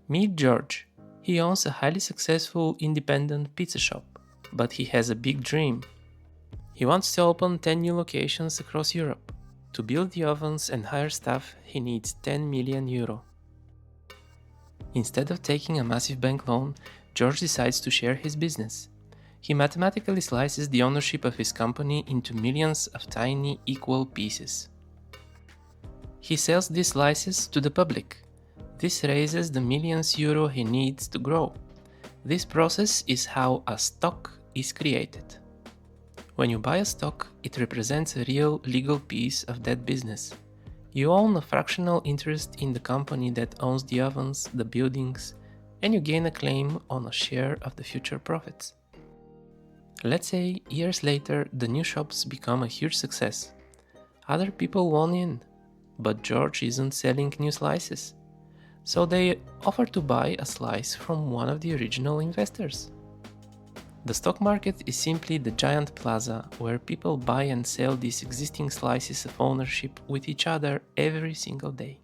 Meet George. He owns a highly successful independent pizza shop, but he has a big dream. He wants to open 10 new locations across Europe. To build the ovens and hire staff, he needs 10 million euro. Instead of taking a massive bank loan, George decides to share his business. He mathematically slices the ownership of his company into millions of tiny, equal pieces. He sells these slices to the public. This raises the millions euro he needs to grow. This process is how a stock is created. When you buy a stock, it represents a real legal piece of that business. You own a fractional interest in the company that owns the ovens, the buildings, and you gain a claim on a share of the future profits. Let's say years later the new shops become a huge success. Other people want in, but George isn't selling new slices. So they offer to buy a slice from one of the original investors. The stock market is simply the giant plaza where people buy and sell these existing slices of ownership with each other every single day.